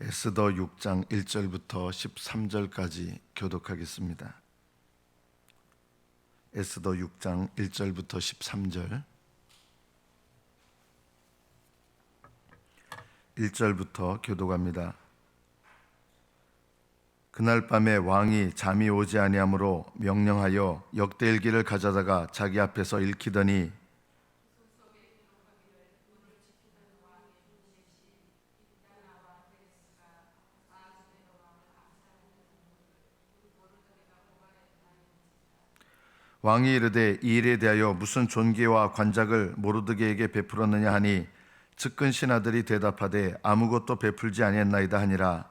에스더 6장 1절부터 13절까지 교독하겠습니다. 에스더 6장 1절부터 13절 1절부터 교독합니다. 그날 밤에 왕이 잠이 오지 아니하므로 명령하여 역대일기를 가져다가 자기 앞에서 읽히더니 왕이 이르되 이 일에 대하여 무슨 존귀와 관작을 모르드게에게 베풀었느냐 하니 측근 신하들이 대답하되 아무것도 베풀지 아니했나이다 하니라.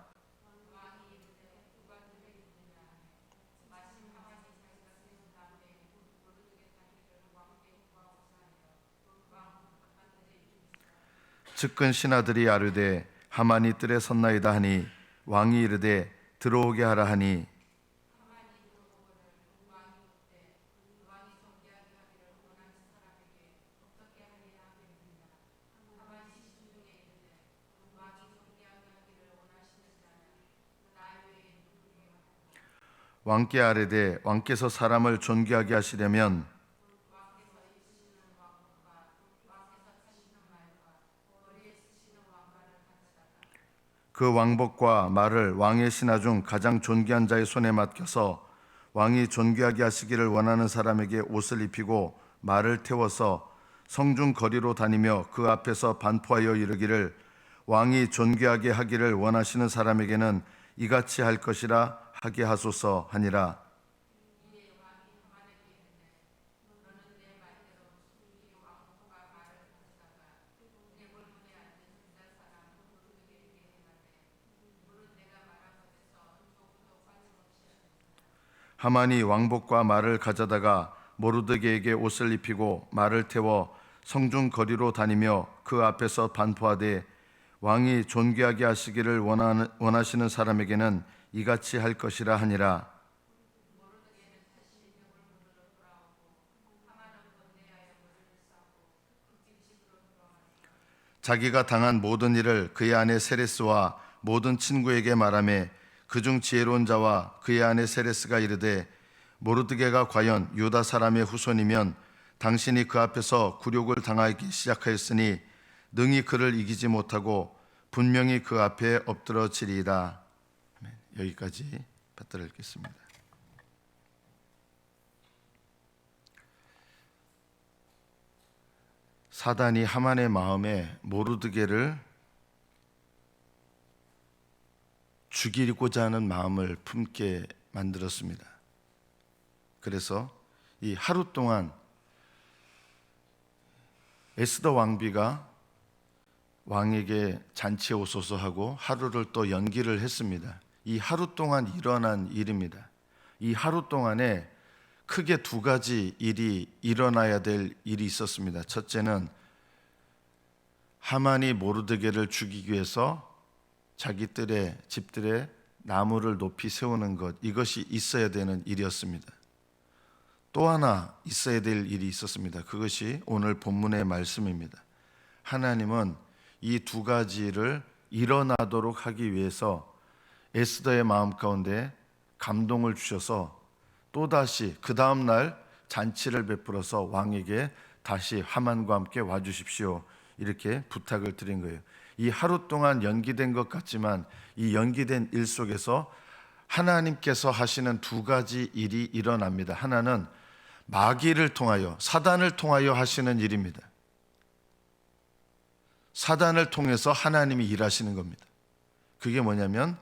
측근 신하들이 아뢰되 하만이 뜰에 섰나이다 하니 왕이 이르되 들어오게 하라 하니 왕께 아뢰되 왕께서 사람을 존귀하게 하시려면 그 왕복과 말을 왕의 신하 중 가장 존귀한 자의 손에 맡겨서 왕이 존귀하게 하시기를 원하는 사람에게 옷을 입히고 말을 태워서 성중 거리로 다니며 그 앞에서 반포하여 이르기를 왕이 존귀하게 하기를 원하시는 사람에게는 이같이 할 것이라 하게 하소서 하니라. 하만이 왕복과 말을 가져다가 모르드게에게 옷을 입히고 말을 태워 성중 거리로 다니며 그 앞에서 반포하되 왕이 존귀하게 하시기를 원하시는 사람에게는 이같이 할 것이라 하니라. 자기가 당한 모든 일을 그의 아내 세레스와 모든 친구에게 말하며 그중 지혜로운 자와 그의 아내 세레스가 이르되 모르드게가 과연 유다 사람의 후손이면 당신이 그 앞에서 굴욕을 당하기 시작하였으니 능히 그를 이기지 못하고 분명히 그 앞에 엎드러지리이다. 여기까지 받들어 읽겠습니다. 사단이 하만의 마음에 모르드게를 죽이고자 하는 마음을 품게 만들었습니다. 그래서 이 하루 동안 에스더 왕비가 왕에게 잔치에 오소서 하고 하루를 또 연기를 했습니다. 이 하루 동안 일어난 일입니다. 이 하루 동안에 크게 두 가지 일이 일어나야 될 일이 있었습니다. 첫째는 하만이 모르드게를 죽이기 위해서 자기 뜰에 집들에 나무를 높이 세우는 것, 이것이 있어야 되는 일이었습니다. 또 하나 있어야 될 일이 있었습니다. 그것이 오늘 본문의 말씀입니다. 하나님은 이 두 가지를 일어나도록 하기 위해서 에스더의 마음 가운데 감동을 주셔서 또다시 그 다음 날 잔치를 베풀어서 왕에게 다시 하만과 함께 와주십시오, 이렇게 부탁을 드린 거예요. 이 하루 동안 연기된 것 같지만 이 연기된 일 속에서 하나님께서 하시는 두 가지 일이 일어납니다. 하나는 마귀를 통하여, 사단을 통하여 하시는 일입니다. 사단을 통해서 하나님이 일하시는 겁니다. 그게 뭐냐면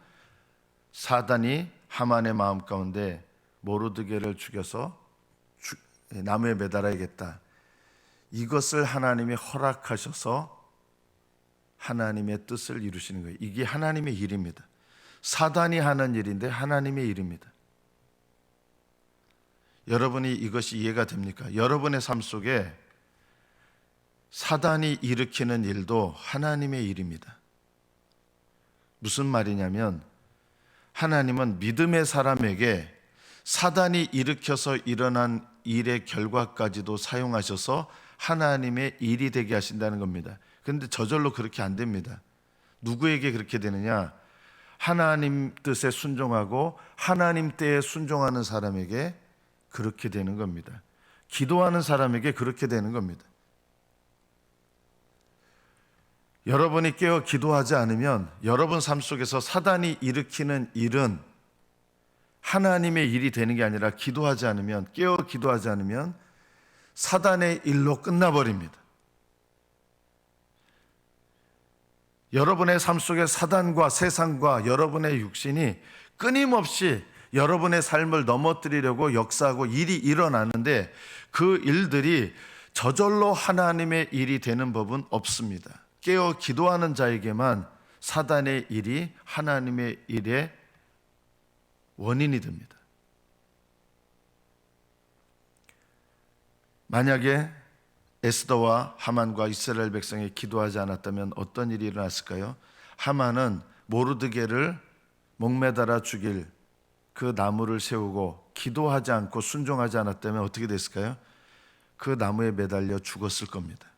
사단이 하만의 마음 가운데 모르드게를 죽여서 나무에 매달아야겠다, 이것을 하나님이 허락하셔서 하나님의 뜻을 이루시는 거예요. 이게 하나님의 일입니다. 사단이 하는 일인데 하나님의 일입니다. 여러분이 이것이 이해가 됩니까? 여러분의 삶 속에 사단이 일으키는 일도 하나님의 일입니다. 무슨 말이냐면 하나님은 믿음의 사람에게 사단이 일으켜서 일어난 일의 결과까지도 사용하셔서 하나님의 일이 되게 하신다는 겁니다. 그런데 저절로 그렇게 안 됩니다. 누구에게 그렇게 되느냐? 하나님 뜻에 순종하고 하나님 때에 순종하는 사람에게 그렇게 되는 겁니다. 기도하는 사람에게 그렇게 되는 겁니다. 여러분이 깨어 기도하지 않으면 여러분 삶 속에서 사단이 일으키는 일은 하나님의 일이 되는 게 아니라 기도하지 않으면, 깨어 기도하지 않으면 사단의 일로 끝나버립니다. 여러분의 삶 속에 사단과 세상과 여러분의 육신이 끊임없이 여러분의 삶을 넘어뜨리려고 역사하고 일이 일어나는데 그 일들이 저절로 하나님의 일이 되는 법은 없습니다. 깨어 기도하는 자에게만 사단의 일이 하나님의 일의 원인이 됩니다. 만약에 에스더와 하만과 이스라엘 백성이 기도하지 않았다면 어떤 일이 일어났을까요? 하만은 모르드게를 목매달아 죽일 그 나무를 세우고 기도하지 않고 순종하지 않았다면 어떻게 됐을까요? 그 나무에 매달려 죽었을 겁니다.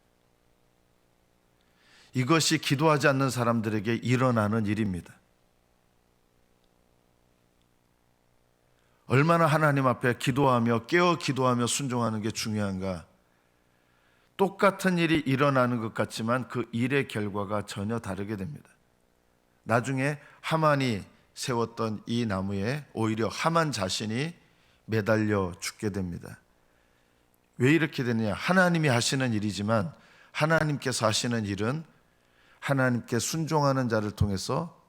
이것이 기도하지 않는 사람들에게 일어나는 일입니다. 얼마나 하나님 앞에 기도하며 깨어 기도하며 순종하는 게 중요한가? 똑같은 일이 일어나는 것 같지만 그 일의 결과가 전혀 다르게 됩니다. 나중에 하만이 세웠던 이 나무에 오히려 하만 자신이 매달려 죽게 됩니다. 왜 이렇게 되느냐? 하나님이 하시는 일이지만 하나님께서 하시는 일은 하나님께 순종하는 자를 통해서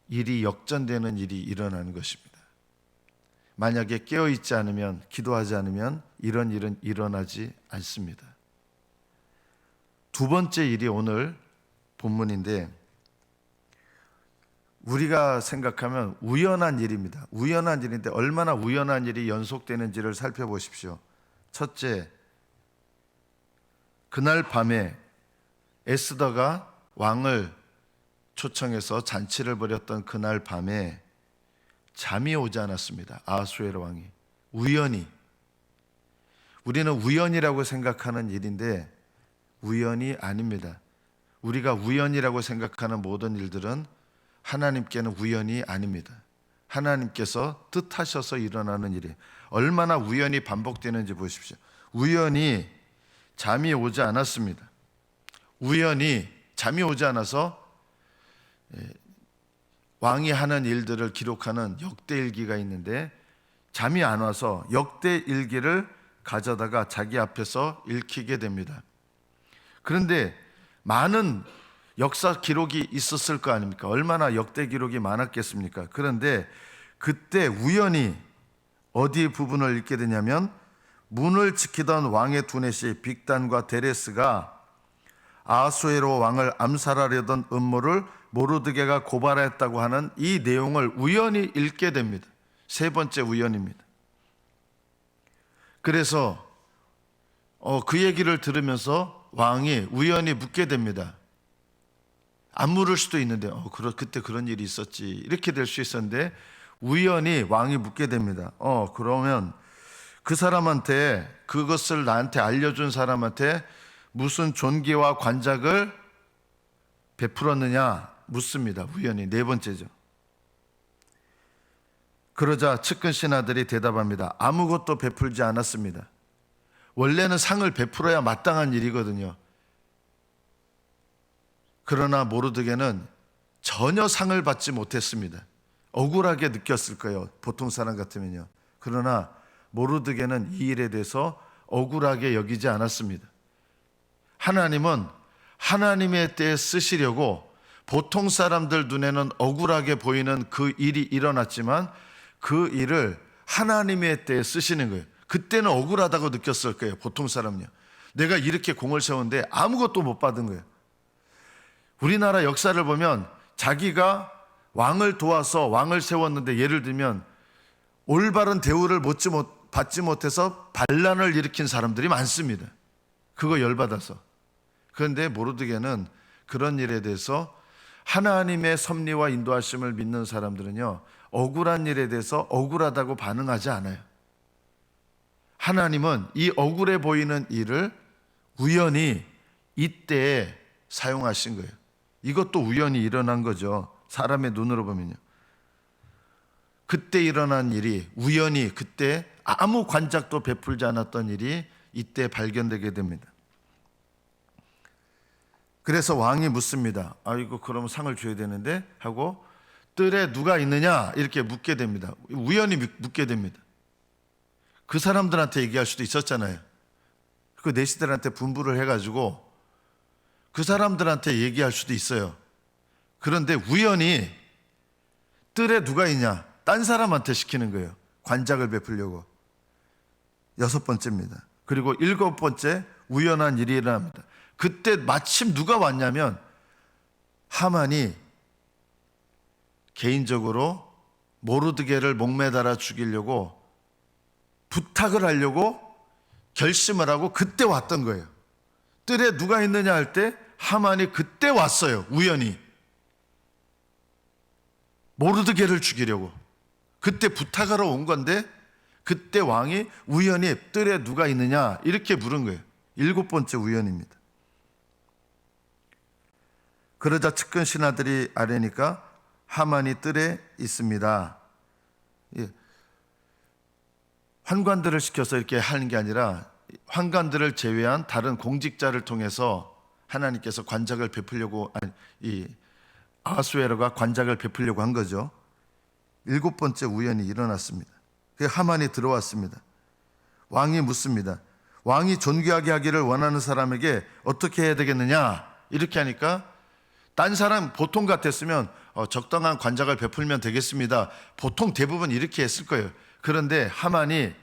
일이 역전되는 일이 일어나는 것입니다. 만약에 깨어있지 않으면, 기도하지 않으면 이런 일은 일어나지 않습니다. 두 번째 일이 오늘 본문인데 우리가 생각하면 우연한 일입니다. 우연한 일인데 얼마나 우연한 일이 연속되는지를 살펴보십시오. 첫째, 그날 밤에 에스더가 왕을 초청해서 잔치를 벌였던 그날 밤에 잠이 오지 않았습니다. 아하수에로 왕이 우연히, 우리는 우연이라고 생각하는 일인데 우연이 아닙니다. 우리가 우연이라고 생각하는 모든 일들은 하나님께는 우연이 아닙니다. 하나님께서 뜻하셔서 일어나는 일이 얼마나 우연히 반복되는지 보십시오. 우연히 잠이 오지 않았습니다. 우연히 잠이 오지 않아서 왕이 하는 일들을 기록하는 역대일기가 있는데 잠이 안 와서 역대일기를 가져다가 자기 앞에서 읽히게 됩니다. 그런데 많은 역사 기록이 있었을 거 아닙니까? 얼마나 역대 기록이 많았겠습니까? 그런데 그때 우연히 어디 부분을 읽게 되냐면 문을 지키던 왕의 두넷이 빅단과 데레스가 아하수에로 왕을 암살하려던 음모를 모르드게가 고발했다고 하는 이 내용을 우연히 읽게 됩니다. 세 번째 우연입니다. 그래서 그 얘기를 들으면서 왕이 우연히 묻게 됩니다. 안 물을 수도 있는데 그때 그런 일이 있었지 이렇게 될 수 있었는데 우연히 왕이 묻게 됩니다. 그러면 그 사람한테, 그것을 나한테 알려준 사람한테 무슨 존귀와 관작을 베풀었느냐 묻습니다. 우연히. 네 번째죠. 그러자 측근 신하들이 대답합니다. 아무것도 베풀지 않았습니다. 원래는 상을 베풀어야 마땅한 일이거든요. 그러나 모르드게는 전혀 상을 받지 못했습니다. 억울하게 느꼈을 거예요. 보통 사람 같으면요. 그러나 모르드게는 이 일에 대해서 억울하게 여기지 않았습니다. 하나님은 하나님의 때에 쓰시려고 보통 사람들 눈에는 억울하게 보이는 그 일이 일어났지만 그 일을 하나님의 때에 쓰시는 거예요. 그때는 억울하다고 느꼈을 거예요. 보통 사람은요. 내가 이렇게 공을 세웠는데 아무것도 못 받은 거예요. 우리나라 역사를 보면 자기가 왕을 도와서 왕을 세웠는데 예를 들면 올바른 대우를 받지 못해서 반란을 일으킨 사람들이 많습니다. 그거 열받아서. 그런데 모르드게는 그런 일에 대해서 하나님의 섭리와 인도하심을 믿는 사람들은요, 억울한 일에 대해서 억울하다고 반응하지 않아요. 하나님은 이 억울해 보이는 일을 우연히 이때에 사용하신 거예요. 이것도 우연히 일어난 거죠. 사람의 눈으로 보면요. 그때 일어난 일이 우연히 그때 아무 관작도 베풀지 않았던 일이 이때 발견되게 됩니다. 그래서 왕이 묻습니다. 이거 그러면 상을 줘야 되는데 하고 뜰에 누가 있느냐 이렇게 묻게 됩니다. 우연히 묻게 됩니다. 그 사람들한테 얘기할 수도 있었잖아요. 그 내시들한테 분부를 해가지고 그 사람들한테 얘기할 수도 있어요. 그런데 우연히 뜰에 누가 있냐 딴 사람한테 시키는 거예요. 관작을 베풀려고. 6번째입니다. 그리고 7번째 우연한 일이 일어납니다. 그때 마침 누가 왔냐면 하만이 개인적으로 모르드게를 목매달아 죽이려고 부탁을 하려고 결심을 하고 그때 왔던 거예요. 뜰에 누가 있느냐 할 때 하만이 그때 왔어요. 우연히 모르드게를 죽이려고 그때 부탁하러 온 건데 그때 왕이 우연히 뜰에 누가 있느냐 이렇게 물은 거예요. 7번째 우연입니다. 그러자 측근 신하들이 아뢰니까 하만이 뜰에 있습니다. 환관들을 시켜서 이렇게 하는 게 아니라 환관들을 제외한 다른 공직자를 통해서 하나님께서 관작을 베풀려고 이 아하수에로가 관작을 베풀려고 한 거죠. 7번째 우연이 일어났습니다. 하만이 들어왔습니다. 왕이 묻습니다. 왕이 존귀하게 하기를 원하는 사람에게 어떻게 해야 되겠느냐 이렇게 하니까 딴 사람 보통 같았으면 적당한 관작을 베풀면 되겠습니다. 보통 대부분 이렇게 했을 거예요. 그런데 하만이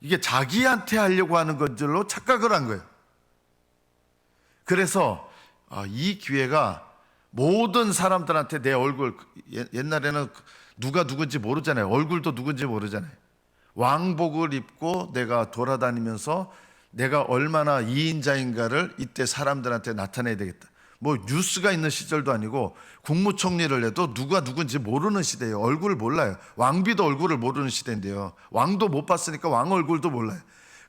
이게 자기한테 하려고 하는 것들로 착각을 한 거예요. 그래서 이 기회가 모든 사람들한테 내 얼굴, 옛날에는 누가 누군지 모르잖아요. 얼굴도 누군지 모르잖아요. 왕복을 입고 내가 돌아다니면서 내가 얼마나 이인자인가를 이때 사람들한테 나타내야 되겠다. 뭐 뉴스가 있는 시절도 아니고 국무총리를 해도 누가 누군지 모르는 시대예요. 얼굴을 몰라요. 왕비도 얼굴을 모르는 시대인데요. 왕도 못 봤으니까 왕 얼굴도 몰라요.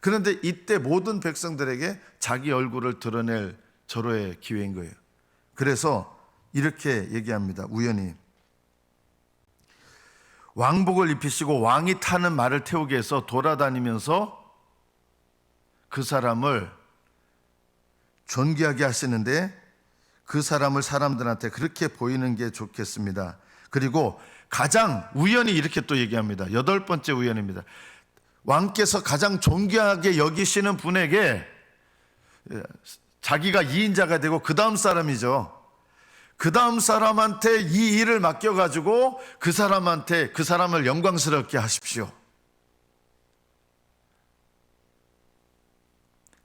그런데 이때 모든 백성들에게 자기 얼굴을 드러낼 절호의 기회인 거예요. 그래서 이렇게 얘기합니다. 우연히 왕복을 입히시고 왕이 타는 말을 태우게 해서 돌아다니면서 그 사람을 존귀하게 하시는데 그 사람을 사람들한테 그렇게 보이는 게 좋겠습니다. 그리고 가장 우연히 이렇게 또 얘기합니다. 8번째 우연입니다. 왕께서 가장 존귀하게 여기시는 분에게 자기가 2인자가 되고 그 다음 사람이죠. 그 다음 사람한테 이 일을 맡겨가지고 그 사람을 영광스럽게 하십시오.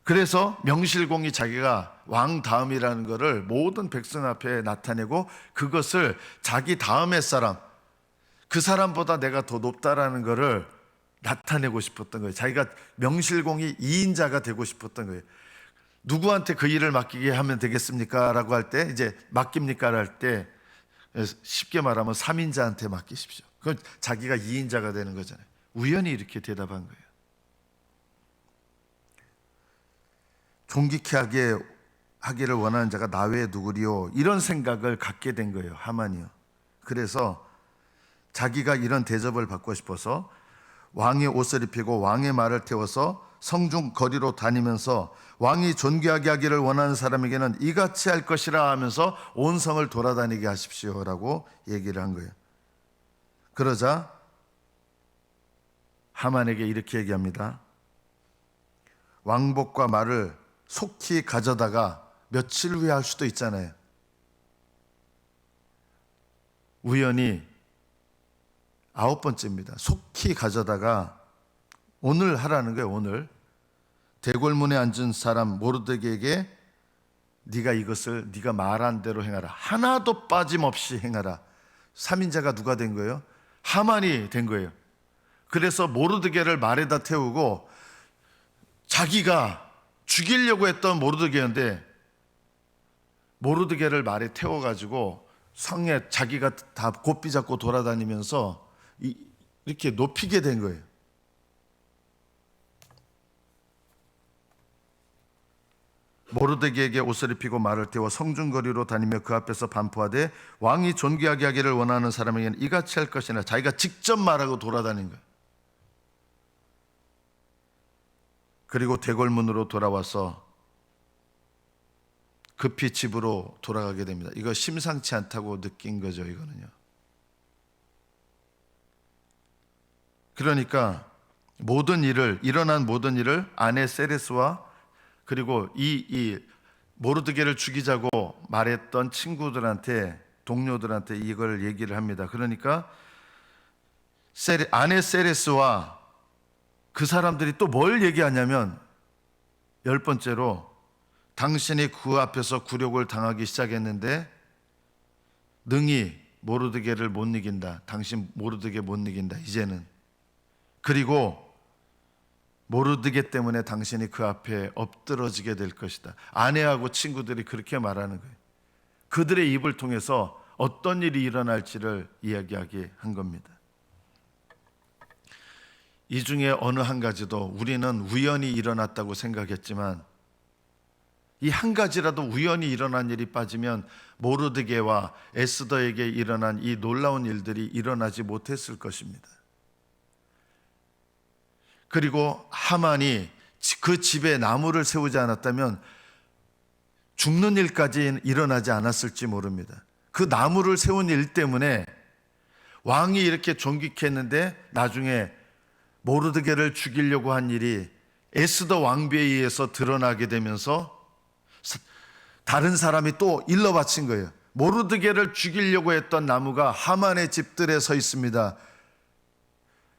그래서 명실공히 자기가 왕 다음이라는 것을 모든 백성 앞에 나타내고 그것을 자기 다음의 사람, 그 사람보다 내가 더 높다라는 것을 나타내고 싶었던 거예요. 자기가 명실공히 2인자가 되고 싶었던 거예요. 누구한테 그 일을 맡기게 하면 되겠습니까? 라고 할 때 이제 맡깁니까? 할 때 쉽게 말하면 3인자한테 맡기십시오. 그건 자기가 2인자가 되는 거잖아요. 우연히 이렇게 대답한 거예요. 존귀케 하기를 원하는 자가 나 외에 누구리요? 이런 생각을 갖게 된 거예요. 하만이요. 그래서 자기가 이런 대접을 받고 싶어서 왕의 옷을 입히고 왕의 말을 태워서 성중 거리로 다니면서 왕이 존귀하게 하기를 원하는 사람에게는 이같이 할 것이라 하면서 온 성을 돌아다니게 하십시오라고 얘기를 한 거예요. 그러자 하만에게 이렇게 얘기합니다. 왕복과 말을 속히 가져다가 며칠 후에 할 수도 있잖아요. 우연히 9번째입니다. 속히 가져다가 오늘 하라는 거예요. 오늘 대궐문에 앉은 사람 모르드게에게 네가 이것을 네가 말한 대로 행하라. 하나도 빠짐없이 행하라. 3인자가 누가 된 거예요? 하만이 된 거예요. 그래서 모르드게를 말에다 태우고 자기가 죽이려고 했던 모르드게인데 모르드게를 말에 태워가지고 성에 자기가 다 고삐 잡고 돌아다니면서 이렇게 높이게 된 거예요. 모르드게에게 옷을 입히고 말을 태워 성중거리로 다니며 그 앞에서 반포하되 왕이 존귀하게 하기를 원하는 사람에게는 이같이 할 것이나 자기가 직접 말하고 돌아다닌 거예요. 그리고 대궐문으로 돌아와서 급히 집으로 돌아가게 됩니다. 이거 심상치 않다고 느낀 거죠, 이거는요. 그러니까 일어난 모든 일을 아내 세레스와 그리고 이 모르드게를 죽이자고 말했던 친구들한테, 동료들한테 이걸 얘기를 합니다. 그러니까 아내 세레스와 그 사람들이 또 뭘 얘기하냐면 10번째로 당신이 그 앞에서 굴욕을 당하기 시작했는데 능히 모르드게를 못 이긴다. 당신 모르드게 못 이긴다. 이제는. 그리고 모르드게 때문에 당신이 그 앞에 엎드러지게 될 것이다. 아내하고 친구들이 그렇게 말하는 거예요. 그들의 입을 통해서 어떤 일이 일어날지를 이야기하게 한 겁니다. 이 중에 어느 한 가지도 우리는 우연히 일어났다고 생각했지만 이 한 가지라도 우연히 일어난 일이 빠지면 모르드게와 에스더에게 일어난 이 놀라운 일들이 일어나지 못했을 것입니다. 그리고 하만이 그 집에 나무를 세우지 않았다면 죽는 일까지 일어나지 않았을지 모릅니다. 그 나무를 세운 일 때문에 왕이 이렇게 존귀케 했는데 나중에 모르드게를 죽이려고 한 일이 에스더 왕비에 의해서 드러나게 되면서 다른 사람이 또 일러 바친 거예요. 모르드게를 죽이려고 했던 나무가 하만의 집들에 서 있습니다.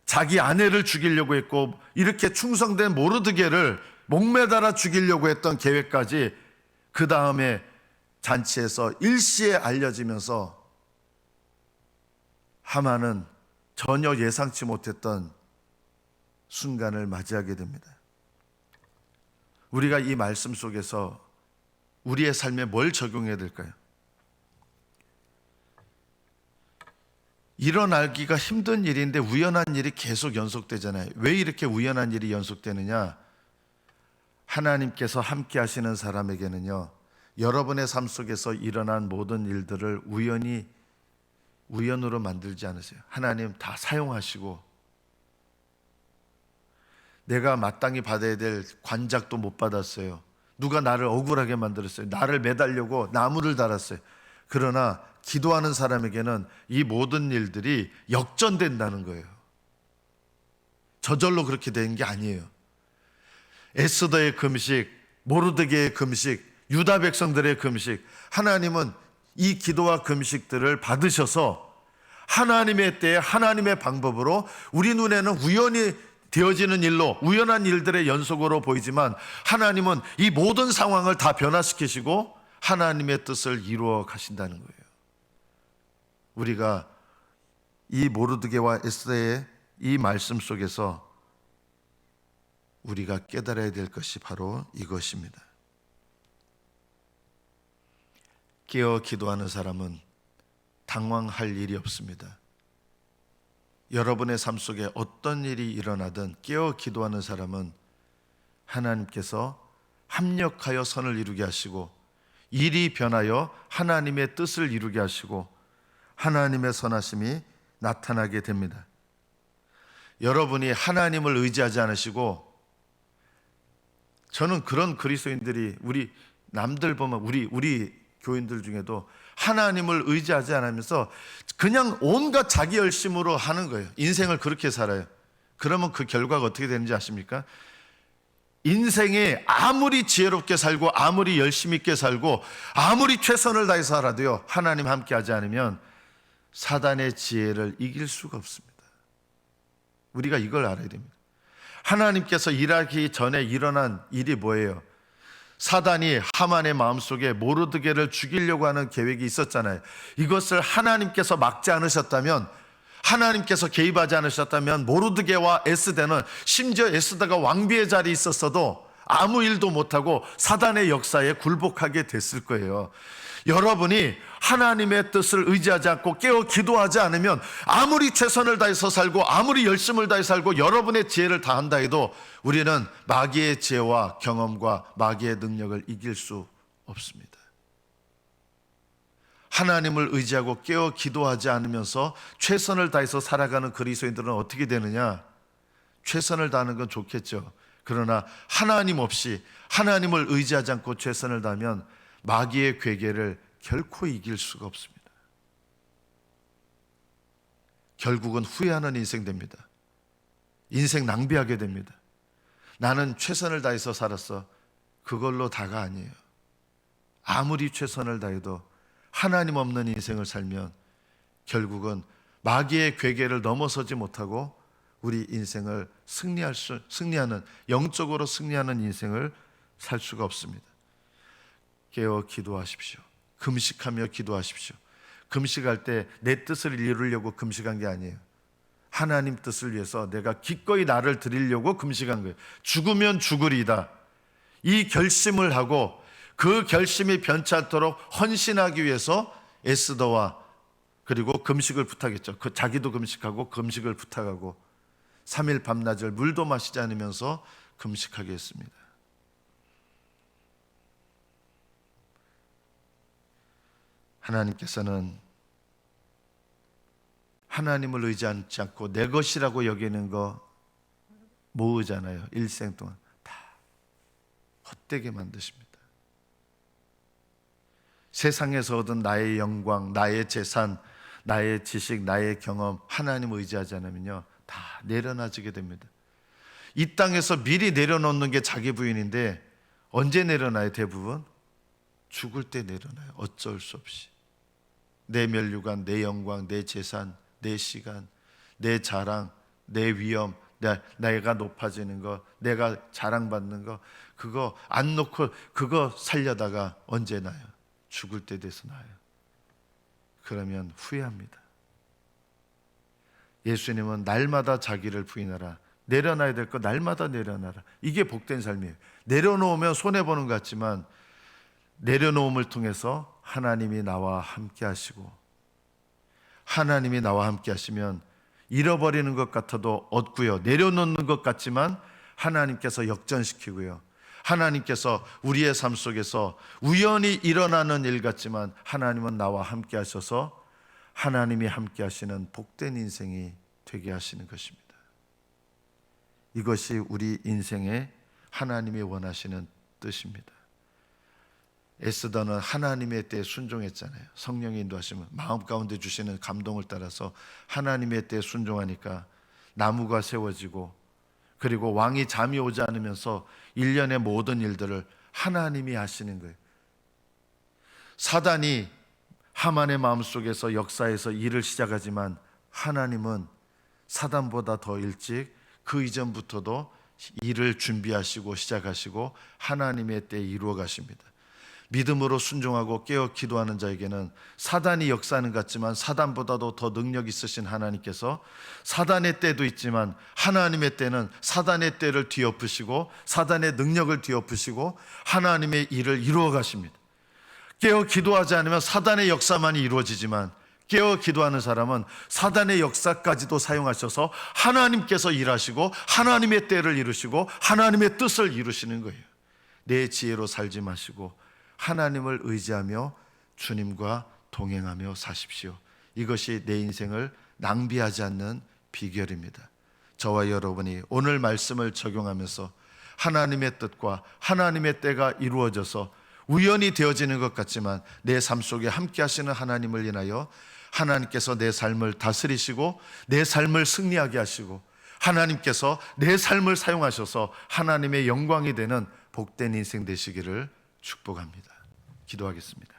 자기 아내를 죽이려고 했고 이렇게 충성된 모르드게를 목매달아 죽이려고 했던 계획까지 그 다음에 잔치에서 일시에 알려지면서 하만은 전혀 예상치 못했던 순간을 맞이하게 됩니다. 우리가 이 말씀 속에서 우리의 삶에 뭘 적용해야 될까요? 일어나기가 힘든 일인데 우연한 일이 계속 연속되잖아요. 왜 이렇게 우연한 일이 연속되느냐? 하나님께서 함께 하시는 사람에게는요, 여러분의 삶 속에서 일어난 모든 일들을 우연으로 만들지 않으세요. 하나님 다 사용하시고 내가 마땅히 받아야 될 관작도 못 받았어요. 누가 나를 억울하게 만들었어요. 나를 매달려고 나무를 달았어요. 그러나 기도하는 사람에게는 이 모든 일들이 역전된다는 거예요. 저절로 그렇게 된 게 아니에요. 에스더의 금식, 모르드게의 금식, 유다 백성들의 금식, 하나님은 이 기도와 금식들을 받으셔서 하나님의 때에 하나님의 방법으로 우리 눈에는 우연히 되어지는 일로 우연한 일들의 연속으로 보이지만 하나님은 이 모든 상황을 다 변화시키시고 하나님의 뜻을 이루어 가신다는 거예요. 우리가 이 모르드게와 에스더의 이 말씀 속에서 우리가 깨달아야 될 것이 바로 이것입니다. 깨어 기도하는 사람은 당황할 일이 없습니다. 여러분의 삶 속에 어떤 일이 일어나든 깨어 기도하는 사람은 하나님께서 합력하여 선을 이루게 하시고 일이 변하여 하나님의 뜻을 이루게 하시고 하나님의 선하심이 나타나게 됩니다. 여러분이 하나님을 의지하지 않으시고, 저는 그런 그리스도인들이 우리 남들 보면 우리 교인들 중에도 하나님을 의지하지 않으면서 그냥 온갖 자기 열심으로 하는 거예요. 인생을 그렇게 살아요. 그러면 그 결과가 어떻게 되는지 아십니까? 인생에 아무리 지혜롭게 살고 아무리 열심히 있게 살고 아무리 최선을 다해서 살아도요, 하나님 함께 하지 않으면 사단의 지혜를 이길 수가 없습니다. 우리가 이걸 알아야 됩니다. 하나님께서 일하기 전에 일어난 일이 뭐예요? 사단이 하만의 마음속에 모르드게를 죽이려고 하는 계획이 있었잖아요. 이것을 하나님께서 막지 않으셨다면, 하나님께서 개입하지 않으셨다면 모르드게와 에스더는, 심지어 에스더가 왕비의 자리에 있었어도 아무 일도 못하고 사단의 역사에 굴복하게 됐을 거예요. 여러분이 하나님의 뜻을 의지하지 않고 깨어 기도하지 않으면 아무리 최선을 다해서 살고 아무리 열심을 다해 살고 여러분의 지혜를 다한다 해도 우리는 마귀의 지혜와 경험과 마귀의 능력을 이길 수 없습니다. 하나님을 의지하고 깨어 기도하지 않으면서 최선을 다해서 살아가는 그리스도인들은 어떻게 되느냐? 최선을 다하는 건 좋겠죠. 그러나 하나님 없이 하나님을 의지하지 않고 최선을 다하면 마귀의 괴계를 결코 이길 수가 없습니다. 결국은 후회하는 인생 됩니다. 인생 낭비하게 됩니다. 나는 최선을 다해서 살았어. 그걸로 다가 아니에요. 아무리 최선을 다해도 하나님 없는 인생을 살면 결국은 마귀의 괴계를 넘어서지 못하고 우리 인생을 승리하는, 영적으로 승리하는 인생을 살 수가 없습니다. 깨어 기도하십시오. 금식하며 기도하십시오. 금식할 때 내 뜻을 이루려고 금식한 게 아니에요. 하나님 뜻을 위해서 내가 기꺼이 나를 드리려고 금식한 거예요. 죽으면 죽으리이다. 이 결심을 하고 그 결심이 변치 않도록 헌신하기 위해서 에스더와 그리고 금식을 부탁했죠. 자기도 금식하고 금식을 부탁하고 3일 밤낮을 물도 마시지 않으면서 금식하게 했습니다. 하나님께서는 하나님을 의지하지 않고 내 것이라고 여기는 거 모으잖아요. 일생 동안 다 헛되게 만드십니다. 세상에서 얻은 나의 영광, 나의 재산, 나의 지식, 나의 경험, 하나님을 의지하지 않으면요 다 내려놔지게 됩니다. 이 땅에서 미리 내려놓는 게 자기 부인인데 언제 내려놔요? 대부분 죽을 때 내려놔요. 어쩔 수 없이. 내 면류관, 내 영광, 내 재산, 내 시간, 내 자랑, 내 위엄, 내가 높아지는 거, 내가 자랑받는 거, 그거 안 놓고 그거 살려다가 언제 나요? 죽을 때 돼서 나요. 그러면 후회합니다. 예수님은 날마다 자기를 부인하라. 내려놔야 될 거 날마다 내려놔라. 이게 복된 삶이에요. 내려놓으면 손해보는 것 같지만 내려놓음을 통해서 하나님이 나와 함께 하시고, 하나님이 나와 함께 하시면 잃어버리는 것 같아도 얻고요, 내려놓는 것 같지만 하나님께서 역전시키고요, 하나님께서 우리의 삶 속에서 우연히 일어나는 일 같지만 하나님은 나와 함께 하셔서 하나님이 함께 하시는 복된 인생이 되게 하시는 것입니다. 이것이 우리 인생에 하나님이 원하시는 뜻입니다. 에스더는 하나님의 때에 순종했잖아요. 성령이 인도하시면 마음 가운데 주시는 감동을 따라서 하나님의 때에 순종하니까 나무가 세워지고, 그리고 왕이 잠이 오지 않으면서 일련의 모든 일들을 하나님이 하시는 거예요. 사단이 하만의 마음속에서 역사에서 일을 시작하지만 하나님은 사단보다 더 일찍 그 이전부터도 일을 준비하시고 시작하시고 하나님의 때에 이루어 가십니다. 믿음으로 순종하고 깨어 기도하는 자에게는 사단이 역사하는 것 같지만 사단보다도 더 능력 있으신 하나님께서 사단의 때도 있지만 하나님의 때는 사단의 때를 뒤엎으시고 사단의 능력을 뒤엎으시고 하나님의 일을 이루어 가십니다. 깨어 기도하지 않으면 사단의 역사만이 이루어지지만 깨어 기도하는 사람은 사단의 역사까지도 사용하셔서 하나님께서 일하시고 하나님의 때를 이루시고 하나님의 뜻을 이루시는 거예요. 내 지혜로 살지 마시고 하나님을 의지하며 주님과 동행하며 사십시오. 이것이 내 인생을 낭비하지 않는 비결입니다. 저와 여러분이 오늘 말씀을 적용하면서 하나님의 뜻과 하나님의 때가 이루어져서 우연히 되어지는 것 같지만 내 삶 속에 함께 하시는 하나님을 인하여 하나님께서 내 삶을 다스리시고 내 삶을 승리하게 하시고 하나님께서 내 삶을 사용하셔서 하나님의 영광이 되는 복된 인생 되시기를 축복합니다. 기도하겠습니다.